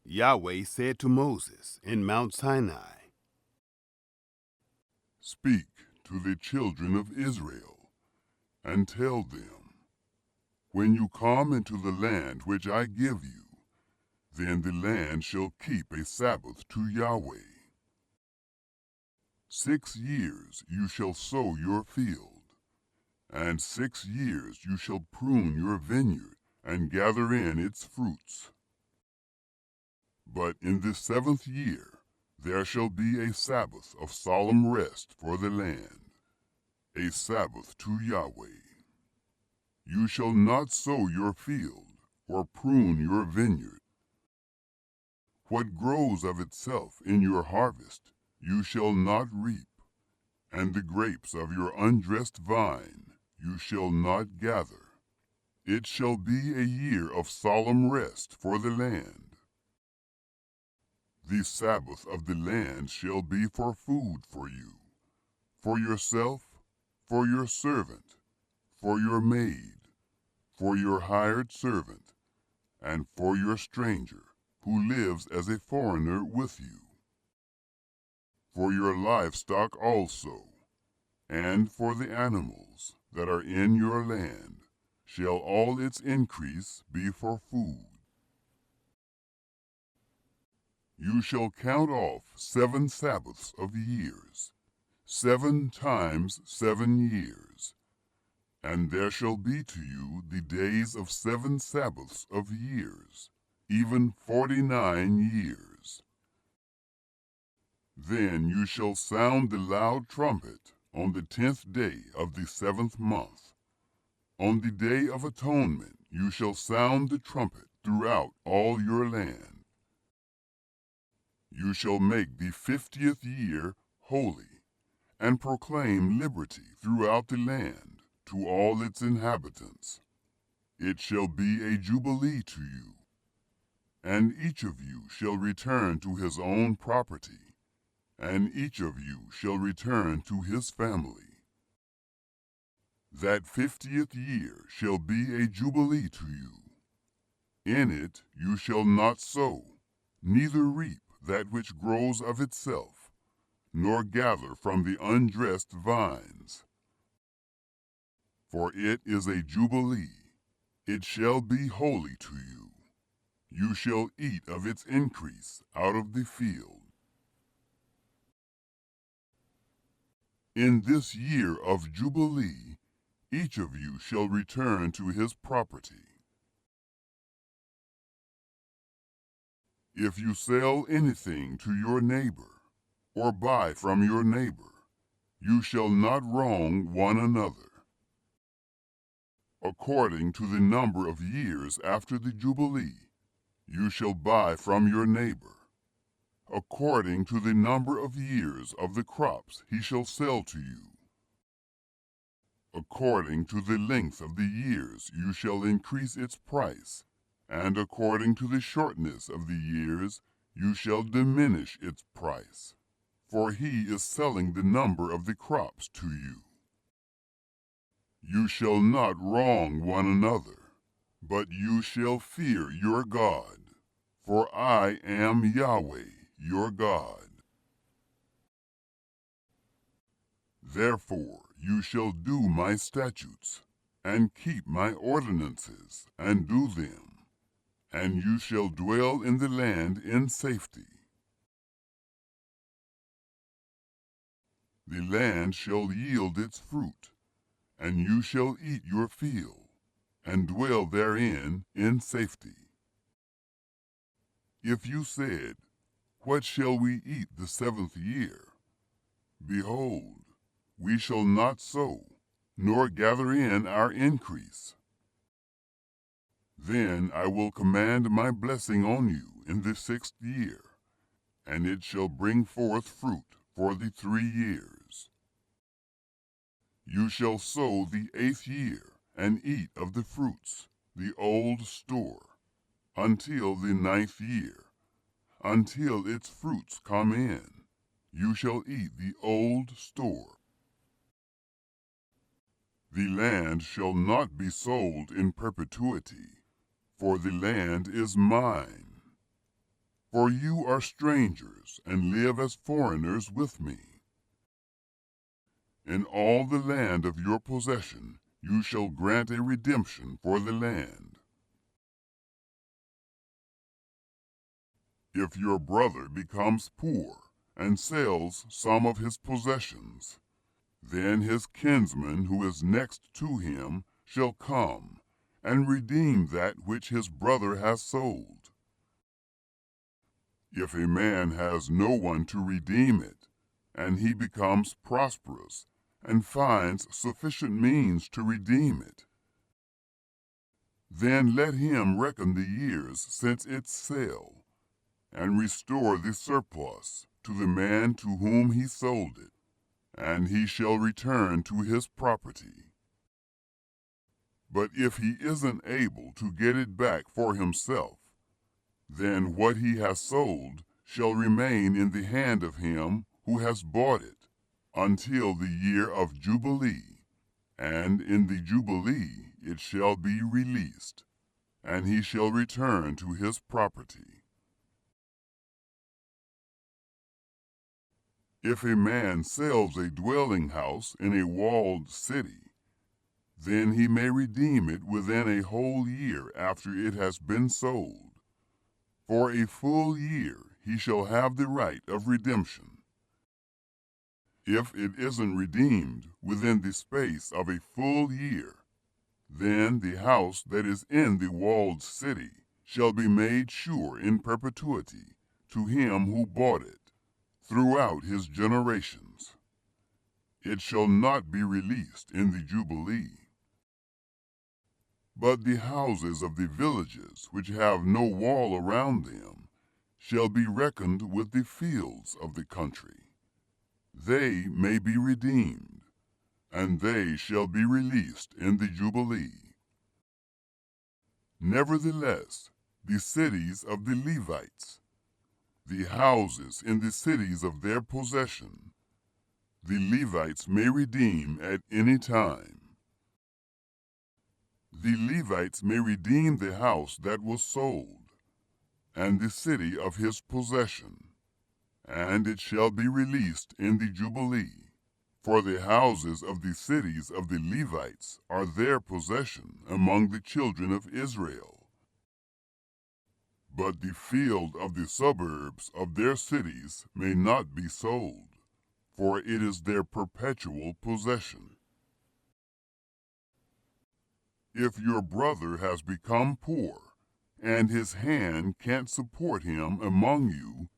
Yahweh said to Moses in Mount Sinai, "Speak to the children of Israel, and tell them, when you come into the land which I give you, then the land shall keep a Sabbath to Yahweh. 6 years you shall sow your field, and 6 years you shall prune your vineyard and gather in its fruits. But in the 7th year there shall be a Sabbath of solemn rest for the land, a Sabbath to Yahweh. You shall not sow your field or prune your vineyard. What grows of itself in your harvest you shall not reap, and the grapes of your undressed vine you shall not gather. It shall be a year of solemn rest for the land. The Sabbath of the land shall be for food for you, for yourself, for your servant, for your maid, for your hired servant, and for your stranger who lives as a foreigner with you. For your livestock also, and for the animals that are in your land, shall all its increase be for food. You shall count off 7 Sabbaths of years, 7 times 7 years, and there shall be to you the days of 7 Sabbaths of years, even 49 years. Then you shall sound the loud trumpet on the 10th day of the 7th month. On the day of atonement you shall sound the trumpet throughout all your land. You shall make the 50th year holy, and proclaim liberty throughout the land to all its inhabitants. It shall be a jubilee to you, and each of you shall return to his own property, and each of you shall return to his family. That 50th year shall be a jubilee to you. In it you shall not sow, neither reap that which grows of itself, nor gather from the undressed vines. For it is a jubilee, it shall be holy to you. You shall eat of its increase out of the field. In this year of jubilee, each of you shall return to his property. If you sell anything to your neighbor, or buy from your neighbor, you shall not wrong one another. According to the number of years after the jubilee, you shall buy from your neighbor. According to the number of years of the crops he shall sell to you. According to the length of the years you shall increase its price, and according to the shortness of the years you shall diminish its price. For he is selling the number of the crops to you. You shall not wrong one another, but you shall fear your God, for I am Yahweh your God. Therefore you shall do my statutes, and keep my ordinances, and do them, and you shall dwell in the land in safety. The land shall yield its fruit, and you shall eat your fill, and dwell therein in safety. If you said, what shall we eat the 7th year? Behold, we shall not sow, nor gather in our increase. Then I will command my blessing on you in the 6th year, and it shall bring forth fruit for the 3 years. You shall sow the 8th year, and eat of the fruits, the old store, until the 9th year, until its fruits come in. You shall eat the old store. The land shall not be sold in perpetuity, for the land is mine. for you are strangers and live as foreigners with me. In all the land of your possession you shall grant a redemption for the land. If your brother becomes poor and sells some of his possessions, then his kinsman who is next to him shall come and redeem that which his brother has sold. If a man has no one to redeem it, and he becomes prosperous and finds sufficient means to redeem it, then let him reckon the years since its sale, and restore the surplus to the man to whom he sold it, and he shall return to his property. But if he isn't able to get it back for himself, then what he has sold shall remain in the hand of him who has bought it until the year of Jubilee, and in the Jubilee it shall be released, and he shall return to his property. If a man sells a dwelling house in a walled city, then he may redeem it within a whole year after it has been sold. For a full year he shall have the right of redemption. If it isn't redeemed within the space of a full year, then the house that is in the walled city shall be made sure in perpetuity to him who bought it throughout his generations. It shall not be released in the Jubilee. But the houses of the villages which have no wall around them shall be reckoned with the fields of the country. They may be redeemed, and they shall be released in the Jubilee. Nevertheless, the cities of the Levites, the houses in the cities of their possession, the Levites may redeem at any time. The Levites may redeem the house that was sold, and the city of his possession, and it shall be released in the Jubilee. For the houses of the cities of the Levites are their possession among the children of Israel. But the field of the suburbs of their cities may not be sold, for it is their perpetual possession. If your brother has become poor, and his hand can't support him among you,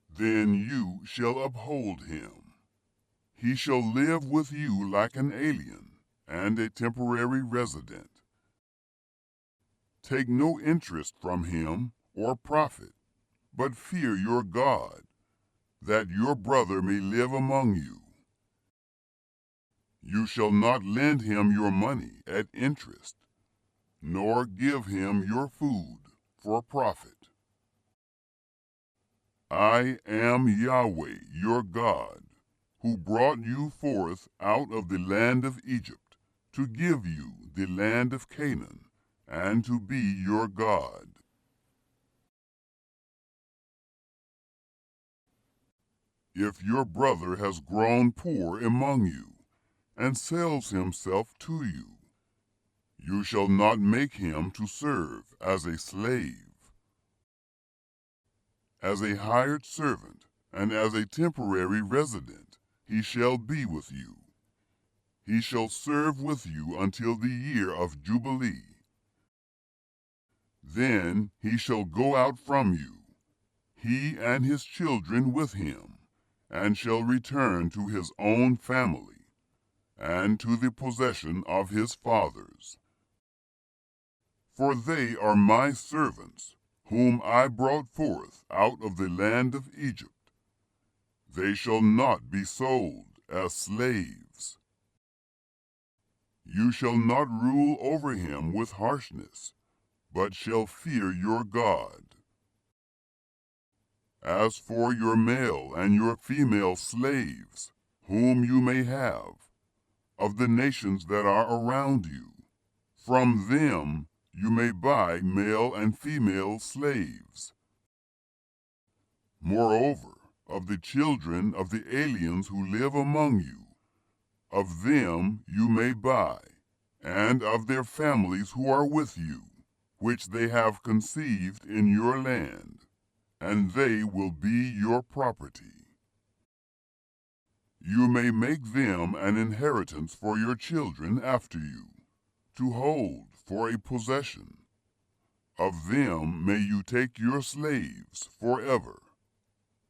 then you shall uphold him. He shall live with you like an alien and a temporary resident. Take no interest from him or profit, but fear your God, that your brother may live among you. You shall not lend him your money at interest, nor give him your food for profit. I am Yahweh your God, who brought you forth out of the land of Egypt, to give you the land of Canaan, and to be your God. If your brother has grown poor among you, and sells himself to you, you shall not make him to serve as a slave. As a hired servant and as a temporary resident, he shall be with you. He shall serve with you until the year of Jubilee. Then he shall go out from you, he and his children with him, and shall return to his own family, and to the possession of his fathers. For they are my servants, whom I brought forth out of the land of Egypt. They shall not be sold as slaves. You shall not rule over him with harshness, but shall fear your God. As for your male and your female slaves, whom you may have, of the nations that are around you, from them you may buy male and female slaves. Moreover, of the children of the aliens who live among you, of them you may buy, and of their families who are with you, which they have conceived in your land, and they will be your property. You may make them an inheritance for your children after you, to hold for a possession. Of them may you take your slaves forever.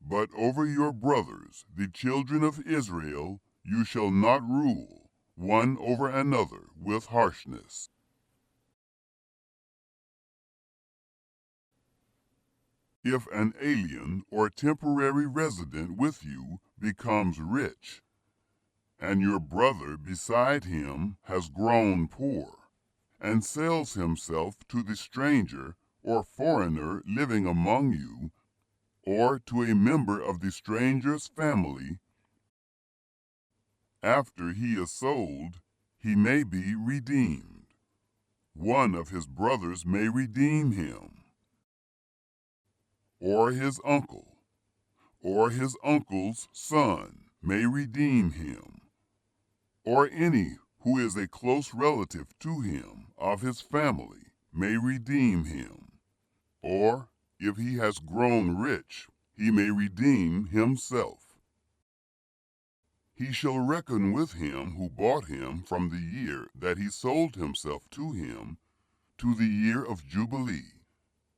But over your brothers, the children of Israel, you shall not rule, one over another with harshness. If an alien or temporary resident with you becomes rich, and your brother beside him has grown poor, and sells himself to the stranger or foreigner living among you, or to a member of the stranger's family, after he is sold, he may be redeemed. One of his brothers may redeem him, or his uncle, or his uncle's son may redeem him, or any who is a close relative to him of his family may redeem him, or if he has grown rich, he may redeem himself. He shall reckon with him who bought him from the year that he sold himself to him to the year of Jubilee,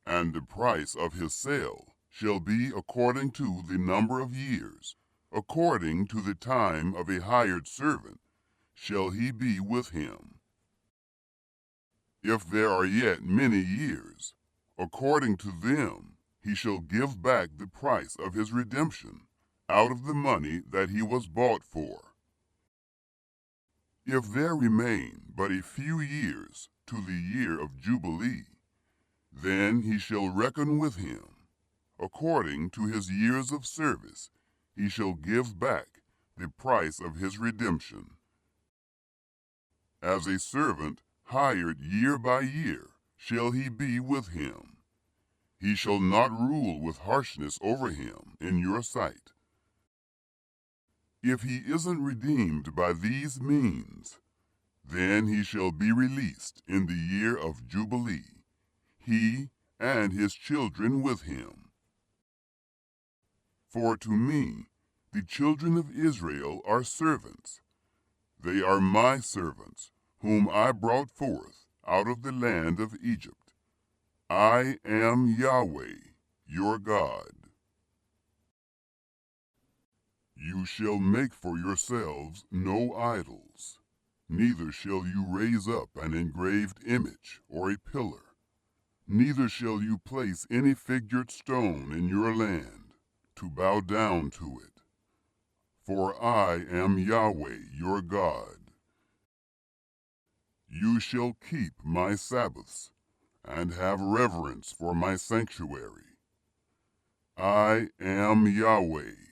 and the price of his sale shall be according to the number of years, according to the time of a hired servant shall he be with him. If there are yet many years, according to them he shall give back the price of his redemption out of the money that he was bought for. If there remain but a few years to the year of Jubilee, then he shall reckon with him. According to his years of service, he shall give back the price of his redemption. As a servant hired year by year shall he be with him. He shall not rule with harshness over him in your sight. If he isn't redeemed by these means, then he shall be released in the year of Jubilee, he and his children with him. For to me, the children of Israel are servants. They are my servants, whom I brought forth out of the land of Egypt. I am Yahweh, your God. You shall make for yourselves no idols, neither shall you raise up an engraved image or a pillar, neither shall you place any figured stone in your land, to bow down to it. For I am Yahweh your God. You shall keep my Sabbaths, and have reverence for my sanctuary. I am Yahweh